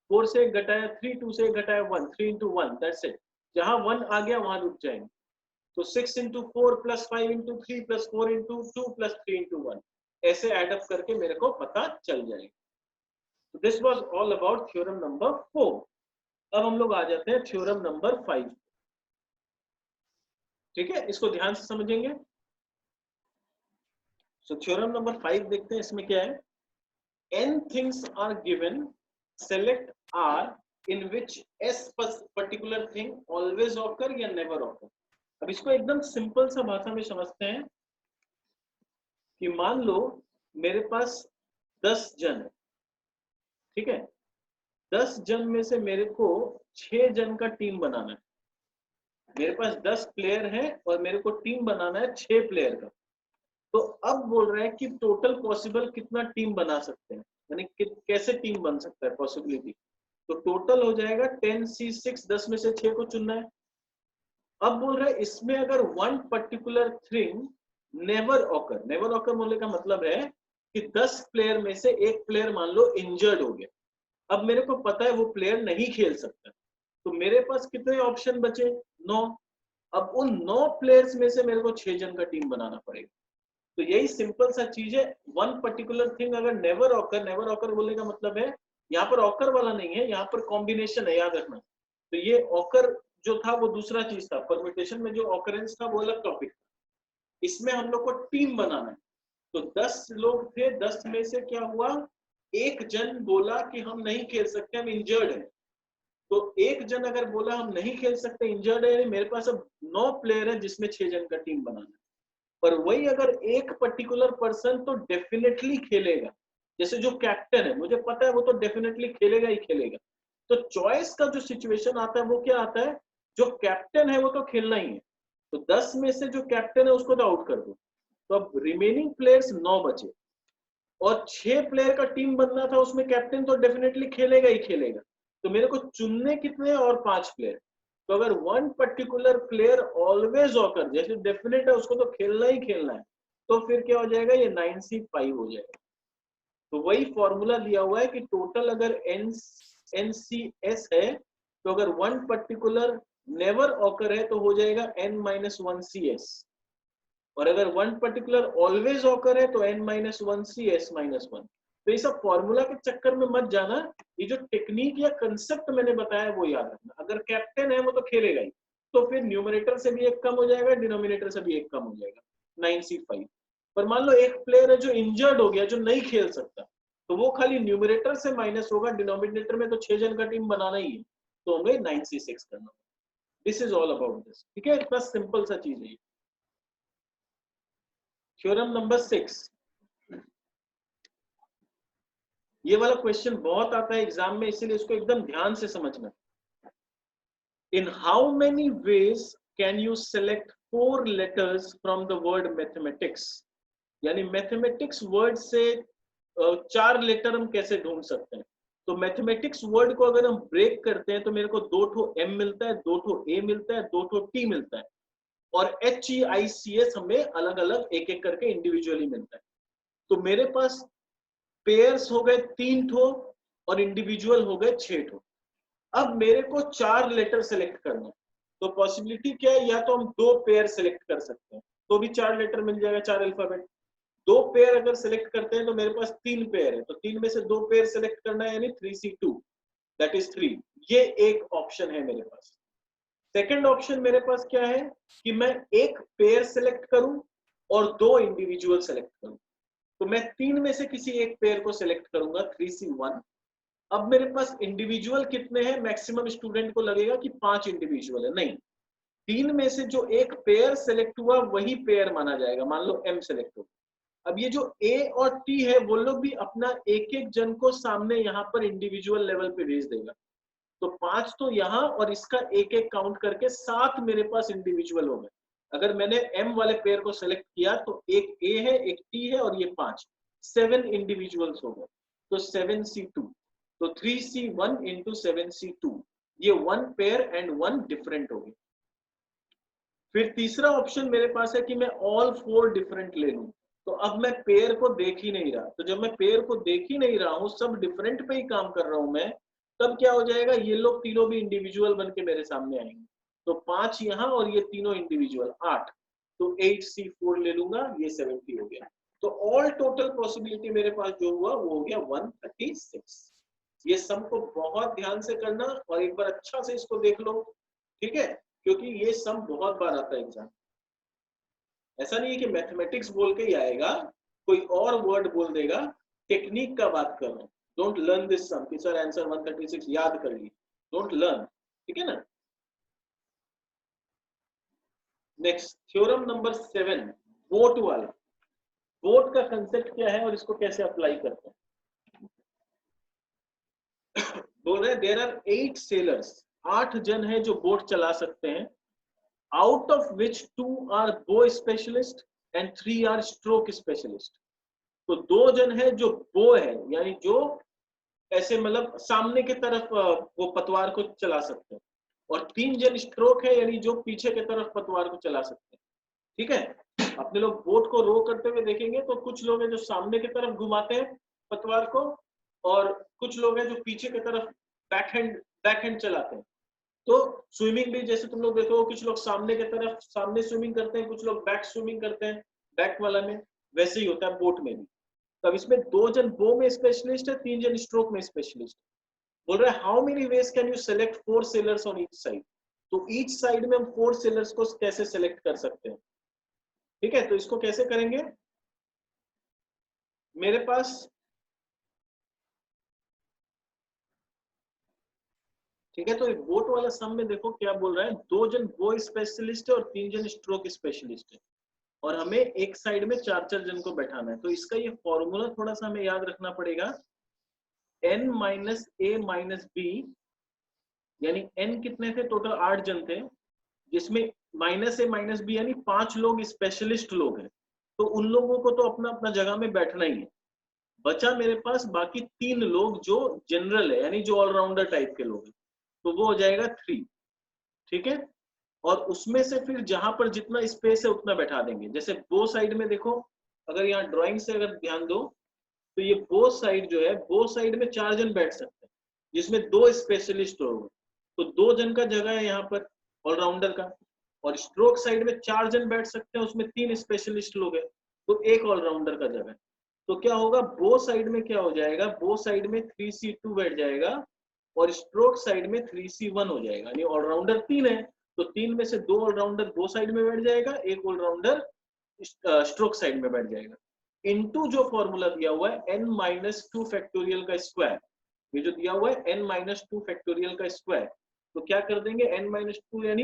Speaker 1: 4 से एक घटाया 3, 2 से एक घटाया 1, 3 इंटू 1, दैट्स इट। जहां 1 आ गया वहां रुक जाएंगे। तो 6 into 4 plus 5 into 3 plus 4 into 2 plus 3 into 1, ऐसे एड अप करके मेरे को पता चल जाएगा। तो this was all about theorem number 4। अब हम लोग आ जाते हैं थ्योरम नंबर 5। ठीक है, इसको ध्यान से समझेंगे। सो थ्योरम नंबर 5 देखते हैं, इसमें क्या है। n things are given, select r in which s particular thing always occur या never occur। अब इसको एकदम सिंपल सा भाषा में समझते हैं कि मान लो मेरे पास 10 जन है, ठीक है। 10 जन में से मेरे को 6 जन का टीम बनाना है। मेरे पास 10 प्लेयर है और मेरे को टीम बनाना है 6 प्लेयर का। तो अब बोल रहे हैं कि टोटल पॉसिबल कितना टीम बना सकते हैं, यानी कैसे टीम बन सकता है पॉसिबिलिटी। तो टोटल हो जाएगा 10c6, 10 में से 6 को चुनना है। अब बोल रहे हैं इसमें अगर one particular thing never occur, never occur बोलने का मतलब है कि 10 प्लेयर में से एक प्लेयर मान लो इंजर्ड हो गया। अब मेरे को पता है वो प्लेयर नहीं खेल सकता, तो मेरे पास कितने ऑप्शन बचे? 9। अब उन 9 प्लेयर्स में से मेरे को 6 जन का टीम बनाना पड़ेगा। तो यही सिंपल सा चीज है। वन पर्टिकुलर थिंग अगर नेवर ऑकर, नेवर ऑकर बोलने का मतलब है यहाँ पर ऑकर वाला नहीं है, यहाँ पर कॉम्बिनेशन है, याद रखना। तो ये ऑकर जो था वो दूसरा चीज था, परम्यूटेशन में जो ऑकरेंस था वो अलग टॉपिक था। इसमें हम लोग को टीम बनाना है। तो 10 लोग थे, 10 में से क्या हुआ, एक जन बोला कि हम नहीं खेल सकते, हम इंजर्ड है। तो एक जन अगर बोला हम नहीं खेल सकते, इंजर्ड है, मेरे पास अब 9 प्लेयर है जिसमें 6 जन का टीम बनाना है। पर वही अगर एक पर्टिकुलर पर्सन तो डेफिनेटली खेलेगा, जैसे जो कैप्टन है मुझे पता है वो तो डेफिनेटली खेलेगा ही खेलेगा। तो चॉइस का जो सिचुएशन आता है वो क्या आता है, जो कैप्टन है वो तो खेलना ही है। तो 10 में से जो कैप्टन है उसको तो आउट कर दो। तो अब रिमेनिंग प्लेयर्स 9 बचे और 6 प्लेयर का टीम बनना था, उसमें कैप्टन तो डेफिनेटली खेलेगा ही खेलेगा। तो मेरे को चुनने कितने और 5 प्लेयर। तो अगर one particular player always occur, जैसे डेफिनेट है उसको तो खेलना ही खेलना है, तो फिर क्या हो जाएगा, ये 9c5 हो जाएगा। तो वही फॉर्मूला दिया हुआ है कि टोटल अगर NCS है, तो अगर वन पर्टिकुलर नेवर ऑकर है तो हो जाएगा n-1CS, और अगर वन पर्टिकुलर ऑलवेज ऑकर है तो n-1CS-1। तो ये सब फॉर्मूला के चक्कर में मत जाना, ये जो टेक्निक या कंसेप्ट मैंने बताया वो याद रखना। अगर कैप्टन है वो तो खेलेगा ही, तो फिर न्यूमरेटर से भी एक कम हो जाएगा, डिनोमिनेटर से भी एक कम हो जाएगा, 9c5। पर मान लो एक प्लेयर है जो इंजर्ड हो गया, जो नहीं खेल सकता, तो वो खाली न्यूमरेटर से माइनस होगा, डिनोमिनेटर में तो 6 जन का टीम बनाना ही है, तो होंगे 9c6 करना। This is all about this. ठीक है, इतना सिंपल सा चीज है। थ्योरम नंबर 6, ये वाला क्वेश्चन बहुत आता है एग्जाम में, इसीलिए इसको एकदम ध्यान से समझना। इन how many ways can you select 4 letters from the word mathematics, यानी मैथमेटिक्स वर्ड से 4 लेटर हम कैसे ढूंढ सकते हैं। तो मैथमेटिक्स वर्ड को अगर हम ब्रेक करते हैं तो मेरे को 2 ठो M मिलता है, 2 ठो A मिलता है, 2 ठो T मिलता है, और HEICS हमें अलग अलग एक एक करके इंडिविजुअली मिलता है। तो मेरे पास पेयर्स हो गए 3 ठो और इंडिविजुअल हो गए 6 ठो। अब मेरे को 4 लेटर सेलेक्ट करना है। तो पॉसिबिलिटी क्या है, या तो हम 2 पेयर सेलेक्ट कर सकते हैं तो भी 4 लेटर मिल जाएगा, 4 अल्फाबेट। 2 पेयर अगर सेलेक्ट करते हैं तो मेरे पास 3 पेयर है, तो 3 में से 2 पेयर सेलेक्ट करना है, यानी 3c2 दैट इज 3। ये एक ऑप्शन है मेरे पास। सेकंड ऑप्शन मेरे पास क्या है कि मैं एक पेयर सेलेक्ट करूं और 2 इंडिविजुअल सेलेक्ट करूं। तो मैं 3 में से किसी एक पेयर को सिलेक्ट करूंगा, 3c1, अब मेरे पास इंडिविजुअल कितने हैं? मैक्सिमम स्टूडेंट को लगेगा कि 5 इंडिविजुअल है, नहीं, 3 में से जो एक पेयर सेलेक्ट हुआ वही पेयर माना जाएगा। मान लो M सेलेक्ट हो, अब ये जो A और T है वो लोग भी अपना एक एक जन को सामने यहाँ पर इंडिविजुअल लेवल पे भेज देगा। तो 5 तो यहाँ और इसका एक एक काउंट करके 7 मेरे पास इंडिविजुअल हो गए। अगर मैंने M वाले पेयर को सेलेक्ट किया तो एक A है, एक T है और ये 5, 7 इंडिविजुअल्स हो गए। तो 7C2, तो 3C1 इंटू 7C2, ये 1 पेयर एंड 1 डिफरेंट हो गए। फिर तीसरा ऑप्शन मेरे पास है कि मैं ऑल 4 डिफरेंट ले लूं। तो अब मैं पेयर को देख ही नहीं रहा, तो जब मैं पेयर को देख ही नहीं रहा हूं, सब डिफरेंट पे ही काम कर रहा हूं मैं, तब क्या हो जाएगा, ये लोग तीनों भी इंडिविजुअल बन के मेरे सामने आएंगे। तो 5 यहाँ और ये तीनों इंडिविजुअल 8, तो 8C4 ले लूंगा, ये 70 हो गया। तो ऑल टोटल पॉसिबिलिटी मेरे पास जो हुआ वो हो गया 136। ये सम को बहुत ध्यान से करना और एक बार अच्छा से इसको देख लो, ठीक है, क्योंकि ये सम बहुत बार आता है एग्जाम। ऐसा नहीं है कि मैथमेटिक्स बोल के ही आएगा, कोई और वर्ड बोल देगा। टेक्निक का बात कर रहा हूँ। डोंट लर्न दिस सम कि सर आंसर 136 याद कर ली, डोंट लर्न, ठीक है ना। नेक्स्ट थ्योरम नंबर 7, बोट वाला। बोट का कंसेप्ट क्या है और इसको कैसे अप्लाई करते हैं। बोल रहे देयर आर 8 सेलर्स, 8 जन है जो बोट चला सकते हैं, out of which 2 are bow specialist and 3 are stroke specialist। तो 2 जन है जो बो है, यानी जो ऐसे मतलब सामने की तरफ वो पतवार को चला सकते हैं, और 3 जन स्ट्रोक है, यानी जो पीछे की तरफ पतवार को चला सकते हैं। ठीक है, अपने लोग बोट को रो करते हुए देखेंगे तो कुछ लोग हैं जो सामने की तरफ घुमाते हैं पतवार को, और कुछ लोग हैं जो पीछे की तरफ बैक हैंड चलाते हैं। तो स्विमिंग भी जैसे तुम लोग देखो, कुछ लोग सामने की तरफ सामने स्विमिंग करते हैं, कुछ लोग बैक स्विमिंग करते हैं बैक वाला में, वैसे ही होता है बोट में भी। तब इसमें 2 जन बो में स्पेशलिस्ट है, 3 जन स्ट्रोक में स्पेशलिस्ट। बोल रहा है how many ways can you select 4 sellers on each side. तो ईच साइड में हम 4 सेलर्स को कैसे सेलेक्ट कर सकते हैं। ठीक है, तो इसको कैसे करेंगे, मेरे पास ठीक है, तो बोट वाला सम में देखो क्या बोल रहा है, 2 जन बो स्पेशलिस्ट है और 3 जन स्ट्रोक स्पेशलिस्ट है, और हमें एक साइड में 4 जन को बैठाना है। तो इसका ये फॉर्मूला थोड़ा सा हमें याद रखना पड़ेगा, n माइनस ए माइनस बी, यानी n कितने थे, टोटल 8 जन थे, जिसमें माइनस ए माइनस बी यानी 5 लोग स्पेशलिस्ट लोग हैं, तो उन लोगों को तो अपना अपना जगह में बैठना ही है। बचा मेरे पास बाकी 3 लोग जो जनरल है, यानी जो ऑलराउंडर टाइप के लोग हैं, तो वो हो जाएगा 3। ठीक है, और उसमें से फिर जहां पर जितना स्पेस है उतना बैठा देंगे। जैसे बो साइड में देखो, अगर यहाँ ड्राइंग से अगर ध्यान दो तो ये बो साइड जो है, बो साइड में 4 जन बैठ सकते हैं, जिसमें 2 स्पेशलिस्ट होंगे, तो 2 जन का जगह है यहाँ पर ऑलराउंडर का। और स्ट्रोक साइड में 4 जन बैठ सकते हैं, उसमें 3 स्पेशलिस्ट लोग हैं, तो एक ऑलराउंडर का जगह है। तो क्या होगा, बो साइड में क्या हो जाएगा, बो साइड में 3C2 बैठ जाएगा और स्ट्रोक साइड में 3C1 हो जाएगा, यानी ऑलराउंडर 3 है, तो 3 में से 2 ऑलराउंडर बो साइड में बैठ जाएगा, एक ऑलराउंडर स्ट्रोक साइड में बैठ जाएगा। इनटू जो फॉर्मूला दिया हुआ है n-2 फैक्टोरियल का स्क्वायर, ये जो दिया हुआ है n-2 फैक्टोरियल का स्क्वायर, तो क्या कर देंगे n-2 यानी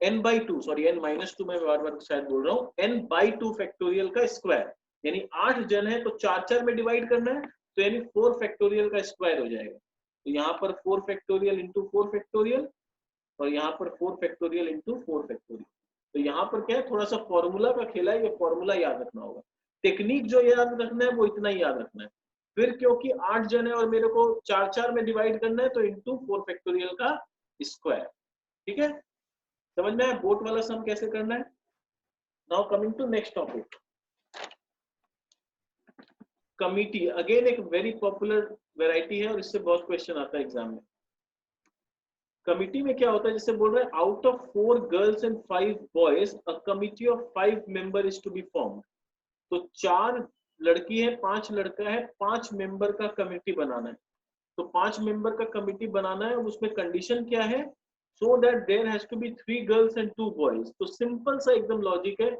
Speaker 1: n/2, सॉरी n-2 मैं बार बार शायद बोल रहा हूँ, n/2 फैक्टोरियल का स्क्वायर, यानी 8 जन है तो 4 में डिवाइड करना है, तो यानी 4 फैक्टोरियल का स्क्वायर हो जाएगा। तो यहाँ पर 4 फैक्टोरियल इंटू 4 फैक्टोरियल, और यहाँ पर 4 फैक्टोरियल इंटू 4 फैक्टोरियल। तो यहाँ पर क्या है, थोड़ा सा फॉर्मूला का खेला है, ये फॉर्मूला याद रखना होगा। टेक्निक जो याद रखना है वो इतना ही याद रखना है। फिर क्योंकि 8 जन है और मेरे को 4 में डिवाइड करना है, तो इंटू 4 फैक्टोरियल का स्क्वायर। ठीक है, समझ में आया बोट वाला सम कैसे करना है। Now coming to next topic, committee. Again एक वेरी पॉपुलर वेराइटी है और इससे बहुत क्वेश्चन आता है एग्जाम में। कमिटी में क्या होता है, जैसे बोल रहे हैं out of 4 girls and 5 boys a committee of 5 member is to be formed. तो 4 लड़की है 5 लड़का है, 5 मेंबर का कमिटी बनाना है। तो 5 मेंबर का कमिटी बनाना है, उसमें कंडीशन क्या है, so that there has to be 3 girls and 2 boys. तो सिंपल सा एकदम लॉजिक है,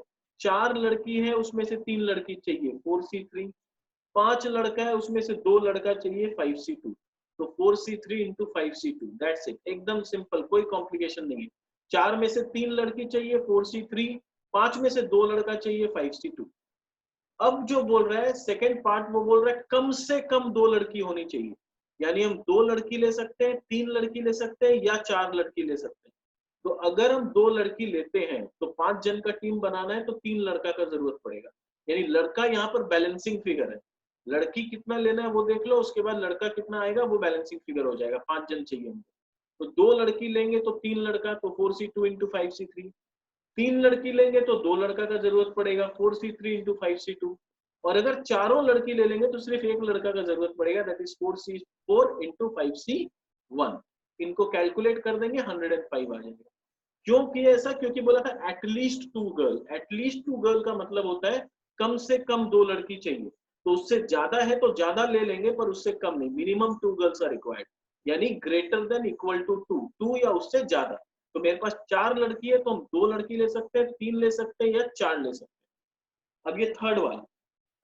Speaker 1: 4 लड़की है उसमें से 3 लड़की चाहिए 4C3, 5 लड़का है उसमें से 2 लड़का चाहिए 5C2। तो 4c3 into 5c2, that's it, एकदम सिंपल, कोई कॉम्प्लिकेशन नहीं है। 4 में से 3 लड़की चाहिए 4c3, 5 में से 2 लड़का चाहिए 5c2। अब जो बोल रहा है सेकंड पार्ट, वो बोल रहा है कम से कम 2 लड़की होनी चाहिए, यानी हम 2 लड़की ले सकते हैं, 3 लड़की ले सकते हैं या 4 लड़की ले सकते हैं। तो अगर हम 2 लड़की लेते हैं तो 5 जन का टीम बनाना है तो 3 लड़का का जरूरत पड़ेगा, यानी लड़का यहाँ पर बैलेंसिंग फिगर है। लड़की कितना लेना है वो देख लो, उसके बाद लड़का कितना आएगा वो बैलेंसिंग फिगर हो जाएगा। 5 जन चाहिए हमको, तो 2 लड़की लेंगे तो 3 लड़का, तो 4c2 इंटू 5c3। 3 लड़की लेंगे तो 2 लड़का का जरूरत पड़ेगा, 4c3 इंटू 5c2। और अगर चारों लड़की ले लेंगे तो सिर्फ एक लड़का का जरूरत पड़ेगा, that is 4c4 into 5c1। इनको कैलकुलेट कर देंगे 105 आ जाएंगे। क्यों किया ऐसा? क्योंकि बोला था एटलीस्ट 2 गर्ल। एटलीस्ट 2 गर्ल का मतलब होता है कम से कम 2 लड़की चाहिए, तो उससे ज्यादा है तो ज्यादा ले लेंगे पर उससे कम नहीं, मिनिमम 2 गर्ल्स आर रिक्वायर्ड, यानी ग्रेटर देन इक्वल टू 2 या उससे ज्यादा। तो मेरे पास 4 लड़की है तो हम 2 लड़की ले सकते हैं, 3 ले सकते हैं या 4 ले सकते हैं। अब ये थर्ड वाला,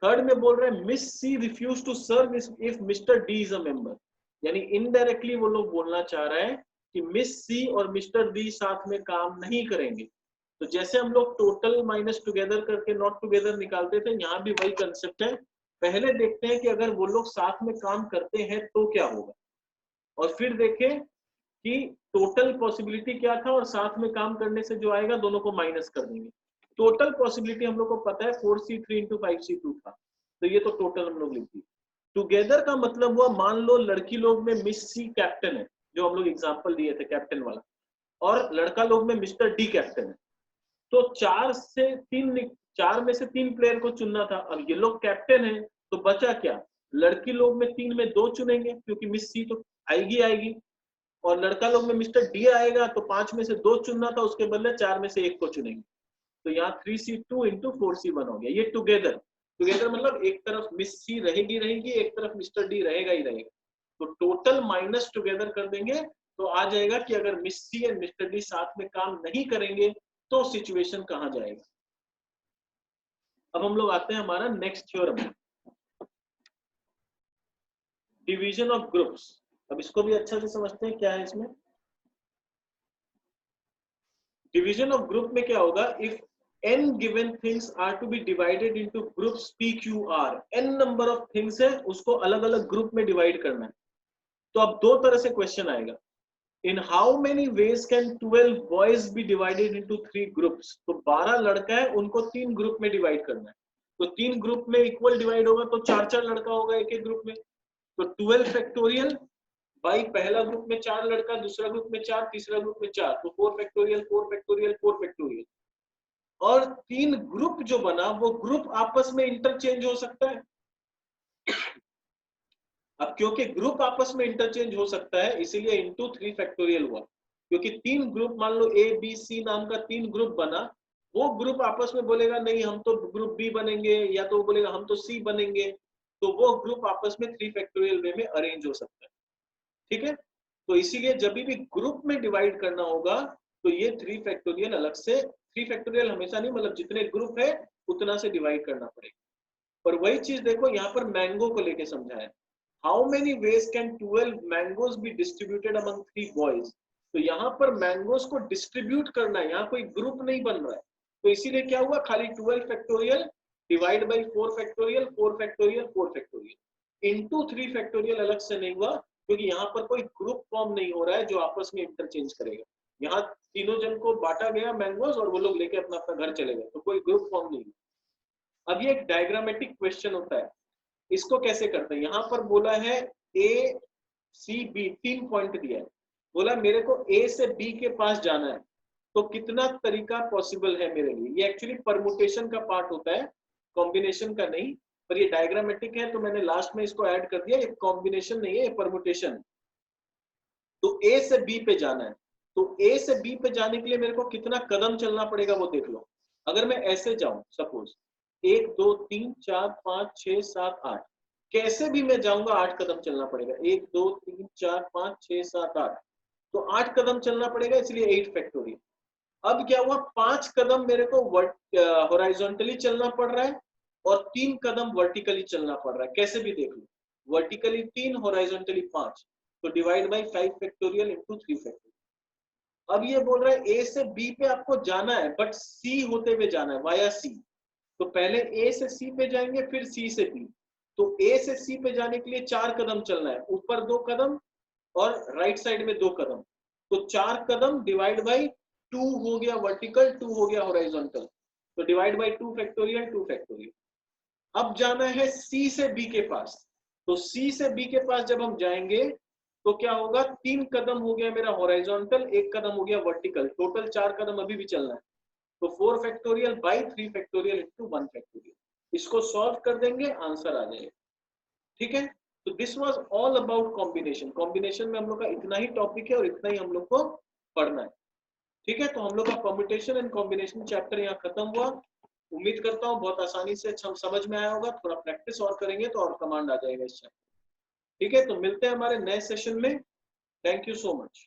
Speaker 1: थर्ड में बोल रहे हैं Miss C refuse to serve if Mister D is a member, यानी इनडायरेक्टली वो लोग बोलना चाह रहे हैं कि मिस सी और मिस्टर डी साथ में काम नहीं करेंगे। तो जैसे हम लोग टोटल माइनस टुगेदर करके नॉट टुगेदर निकालते थे, यहाँ भी वही कंसेप्ट है। पहले देखते हैं कि अगर वो लोग साथ में काम करते हैं तो क्या होगा, और फिर देखें कि टोटल पॉसिबिलिटी क्या था और साथ में काम करने से जो आएगा दोनों को माइनस कर देंगे। टोटल पॉसिबिलिटी हम लोग को पता है 4c3 इंटू 5c2 था, तो ये तो टोटल हम लोग लिख दिए। टुगेदर का मतलब हुआ, मान लो लड़की लोग में मिस सी कैप्टन है, जो हम लोग एग्जांपल दिए थे कैप्टन वाला, और लड़का लोग में मिस्टर डी कैप्टन है। तो 4 में से 3 प्लेयर को चुनना था। अब ये लोग कैप्टन है तो बचा क्या, लड़की लोग में 3 में 2 चुनेंगे क्योंकि मिस सी तो आएगी, और लड़का लोग में मिस्टर डी आएगा तो 5 में से 2 चुनना था, उसके बदले 4 में से 1 को चुनेंगे। तो यहाँ 3c2 इंटू 4c1 हो गया। ये टुगेदर, टुगेदर मतलब एक तरफ मिस सी रहेगी, एक तरफ मिस्टर डी रहेगा ही रहेगा। तो टोटल माइनस टुगेदर कर देंगे तो आ जाएगा कि अगर मिस सी और मिस्टर डी साथ में काम नहीं करेंगे तो सिचुएशन कहां जाएगा। अब हम लोग आते हैं हमारा next theorem, division of groups. अब इसको भी अच्छा से समझते हैं क्या है इसमें। डिवीजन ऑफ ग्रुप में क्या होगा, if n given things are to be divided into groups PQR, n number of things है, उसको अलग अलग ग्रुप में डिवाइड करना है। तो अब दो तरह से क्वेश्चन आएगा, in how many ways can 12 boys be divided into 3 groups. तो 12 लड़का है, उनको 3 ग्रुप में डिवाइड करना है। तो 3 ग्रुप में इक्वल डिवाइड होगा तो 4-4 लड़का होगा एक एक ग्रुप में। तो 12 फैक्टोरियल भाई, पहला ग्रुप में 4 लड़का, दूसरा ग्रुप में 4, तीसरा ग्रुप में 4, तो 4 फैक्टोरियल 4 फैक्टोरियल 4 फैक्टोरियल। और 3 ग्रुप जो बना वो ग्रुप आपस में इंटरचेंज हो सकता है। अब क्योंकि ग्रुप आपस में इंटरचेंज हो सकता है इसीलिए इंटू 3 फैक्टोरियल हुआ, क्योंकि 3 ग्रुप, मान लो ए बी सी नाम का 3 ग्रुप बना, वो ग्रुप आपस में बोलेगा नहीं हम तो ग्रुप बी बनेंगे, या तो बोलेगा हम तो सी बनेंगे, तो वो ग्रुप आपस में 3 फैक्टोरियल वे में अरेंज हो सकता है। ठीक है, तो इसीलिए जब भी ग्रुप में डिवाइड करना होगा तो ये 3 फैक्टोरियल अलग से, 3 फैक्टोरियल हमेशा नहीं, मतलब जितने ग्रुप है उतना से डिवाइड करना पड़ेगा। पर वही चीज देखो यहाँ पर मैंगो को लेके समझाया, how many ways can 12 mangoes be distributed among 3 boys. तो यहाँ पर मैंगोज को डिस्ट्रीब्यूट करना है, यहाँ कोई ग्रुप नहीं बन रहा है, तो इसीलिए क्या हुआ, खाली 12 factorial divide by 4 factorial 4 factorial 4 factorial into 3 factorial अलग से नहीं हुआ, क्योंकि यहाँ पर कोई ग्रुप फॉर्म नहीं हो रहा है जो आपस में इंटरचेंज करेगा। यहाँ तीनों जन को बांटा गया मैंगोज और वो लोग लेके अपना अपना घर चले गए, तो कोई ग्रुप फॉर्म नहीं। अब ये एक डायग्रामेटिक क्वेश्चन होता है, इसको कैसे करते हैं। यहाँ पर बोला है ए सी बी, 3 पॉइंट दिया है, बोला मेरे को ए से बी के पास जाना है, तो कितना तरीका पॉसिबल है मेरे लिए। ये एक्चुअली परमुटेशन का पार्ट होता है, कॉम्बिनेशन का नहीं, पर ये डायग्रामेटिक है तो मैंने लास्ट में इसको ऐड कर दिया। ये कॉम्बिनेशन नहीं है, ये परमुटेशन। तो ए से बी पे जाना है, तो ए से बी पे जाने के लिए मेरे को कितना कदम चलना पड़ेगा वो देख लो। अगर मैं ऐसे जाऊं, सपोज 1 2 3 4 5 6 7 8, कैसे भी मैं जाऊंगा 8 कदम चलना पड़ेगा। 1 2 3 4 5 6 7 8, तो 8 कदम चलना पड़ेगा, इसलिए 8 फैक्टोरियल। अब क्या हुआ, 5 कदम मेरे को हॉराइजॉन्टली चलना पड़ रहा है और 3 कदम वर्टिकली चलना पड़ रहा है, कैसे भी देख लो, वर्टिकली 3 हॉराइजॉन्टली 5। तो divide by 5 factorial into 3 factorial. अब ये बोल रहा है ए से बी पे आपको जाना है, बट सी होते हुए जाना है, वाया सी। तो पहले ए से सी पे जाएंगे, फिर सी से बी। तो ए से सी पे जाने के लिए 4 कदम चलना है, ऊपर 2 कदम और राइट साइड में 2 कदम। तो 4 कदम डिवाइड बाई 2 हो गया वर्टिकल, 2 हो गया हॉरिजॉन्टल। तो डिवाइड बाई 2 फैक्टोरियल 2 फैक्टोरियल। अब जाना है सी से बी के पास। तो सी से बी के पास जब हम जाएंगे तो क्या होगा, 3 कदम हो गया मेरा हॉरिजॉन्टल, 1 कदम हो गया वर्टिकल, टोटल 4 कदम अभी भी चलना है। तो 4 factorial by 3 factorial into 1 factorial. इसको सॉल्व कर देंगे, आंसर आ जाएगा। ठीक है, तो this was all about combination. Combination में हम लोग का इतना ही टॉपिक है और इतना ही हम लोग को पढ़ना है। ठीक है, तो हम लोग का परम्यूटेशन एंड कॉम्बिनेशन चैप्टर यहाँ खत्म हुआ। उम्मीद करता हूँ बहुत आसानी से समझ में आया होगा। थोड़ा प्रैक्टिस और करेंगे तो और कमांड आ जाएगा इस चैप्टर। ठीक है, तो मिलते हैं हमारे नए सेशन में। Thank you so much.